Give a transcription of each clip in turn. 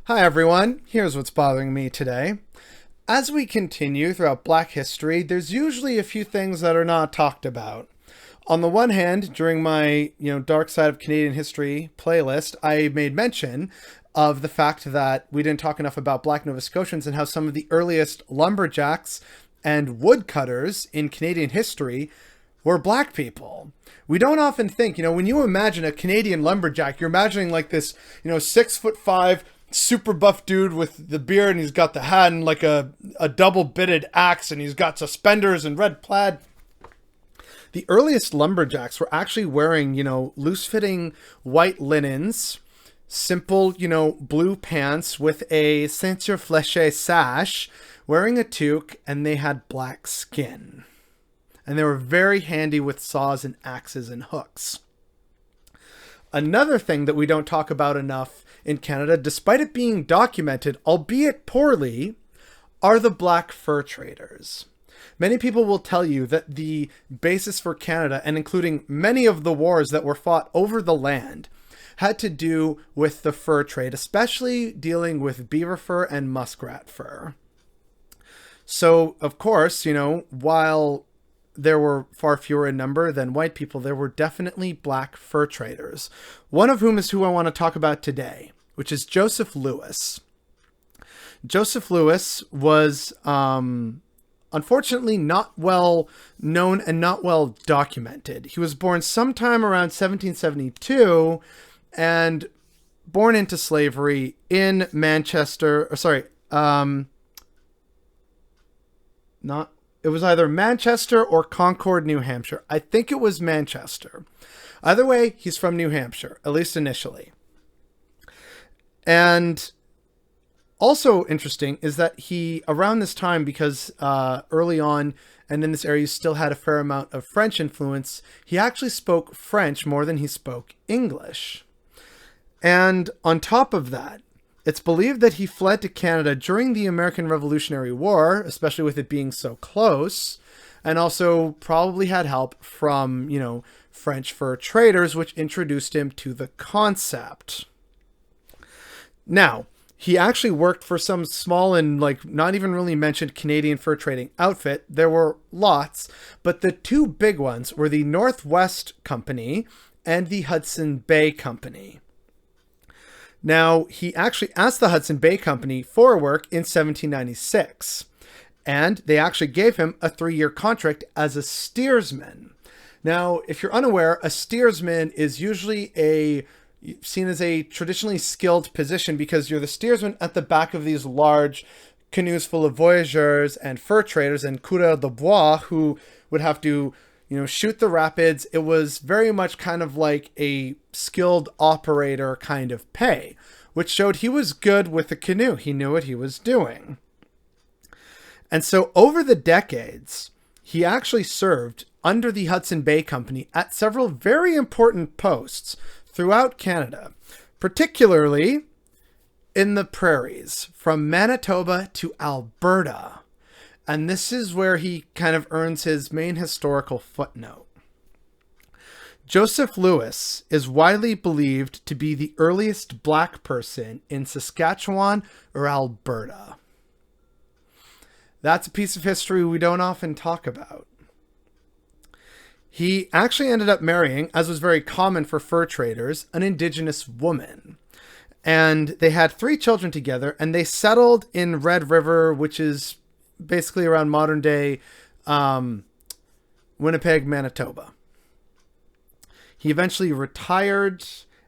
Hi everyone, here's what's bothering me today. As we continue throughout Black history, there's usually a few things that are not talked about. On the one hand, during my, Dark Side of Canadian History playlist, I made mention of the fact that we didn't talk enough about Black Nova Scotians and how some of the earliest lumberjacks and woodcutters in Canadian history were Black people. We don't often think, when you imagine a Canadian lumberjack, you're imagining like this, 6'5" super buff dude with the beard, and he's got the hat and like a double bitted axe, and he's got suspenders and red plaid. The earliest lumberjacks were actually wearing, loose fitting white linens, simple, blue pants with a ceinture fléchée sash, wearing a toque, and they had black skin. And they were very handy with saws and axes and hooks. Another thing that we don't talk about enough in Canada, despite it being documented, albeit poorly, are the Black fur traders. Many people will tell you that the basis for Canada, and including many of the wars that were fought over the land, had to do with the fur trade, especially dealing with beaver fur and muskrat fur. So, of course, while there were far fewer in number than white people, there were definitely Black fur traders. One of whom is who I want to talk about today, which is Joseph Lewis. Joseph Lewis was unfortunately not well known and not well documented. He was born sometime around 1772 and born into slavery in Manchester, it was either Manchester or Concord, New Hampshire. I think it was Manchester. Either way, he's from New Hampshire, at least initially. And also interesting is that he, around this time, because early on and in this area, he still had a fair amount of French influence, he actually spoke French more than he spoke English. And on top of that, it's believed that he fled to Canada during the American Revolutionary War, especially with it being so close, and also probably had help from, French fur traders, which introduced him to the concept. Now, he actually worked for some small and not even really mentioned Canadian fur trading outfit. There were lots, but the two big ones were the Northwest Company and the Hudson Bay Company. Now, he actually asked the Hudson Bay Company for work in 1796, and they actually gave him a 3-year contract as a steersman. Now, if you're unaware, a steersman is usually seen as a traditionally skilled position because you're the steersman at the back of these large canoes full of voyageurs and fur traders and coureurs de bois who would have to shoot the rapids. It was very much kind of like a skilled operator kind of pay, which showed he was good with the canoe. He knew what he was doing. And so over the decades, he actually served under the Hudson Bay Company at several very important posts throughout Canada, particularly in the prairies from Manitoba to Alberta. And this is where he kind of earns his main historical footnote. Joseph Lewis is widely believed to be the earliest Black person in Saskatchewan or Alberta. That's a piece of history we don't often talk about. He actually ended up marrying, as was very common for fur traders, an Indigenous woman. And they had 3 children together, and they settled in Red River, which is basically around modern day Winnipeg, Manitoba. He eventually retired,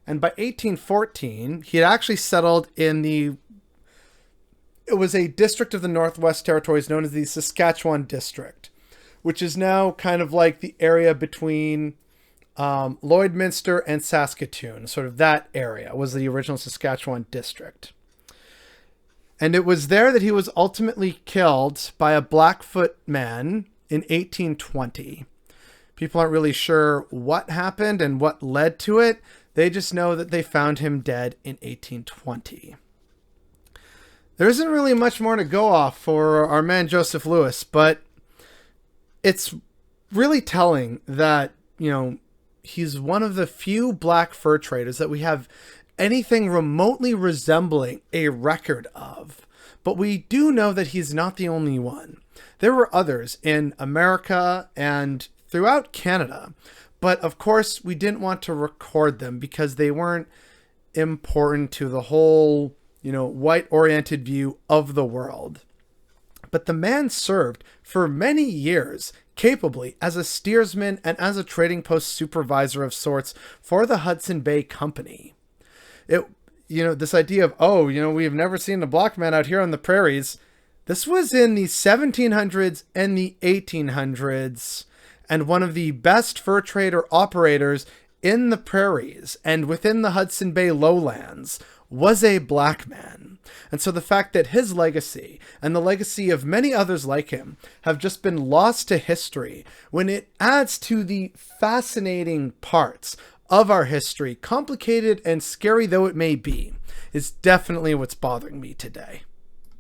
and by 1814, he had actually settled in it was a district of the Northwest Territories known as the Saskatchewan District, which is now kind of like the area between Lloydminster and Saskatoon. Sort of that area was the original Saskatchewan District. And it was there that he was ultimately killed by a Blackfoot man in 1820. People aren't really sure what happened and what led to it. They just know that they found him dead in 1820. There isn't really much more to go off for our man Joseph Lewis, but it's really telling that, he's one of the few Black fur traders that we have anything remotely resembling a record of. But we do know that he's not the only one. There were others in America and throughout Canada, but of course we didn't want to record them because they weren't important to the whole, white-oriented view of the world. But the man served for many years capably as a steersman and as a trading post supervisor of sorts for the Hudson Bay Company. This idea of, we have never seen a black man out here on the prairies. This was in the 1700s and the 1800s, and one of the best fur trader operators in the prairies and within the Hudson Bay lowlands was a black man. And so the fact that his legacy and the legacy of many others like him have just been lost to history, when it adds to the fascinating parts of our history, complicated and scary though it may be, is definitely what's bothering me today.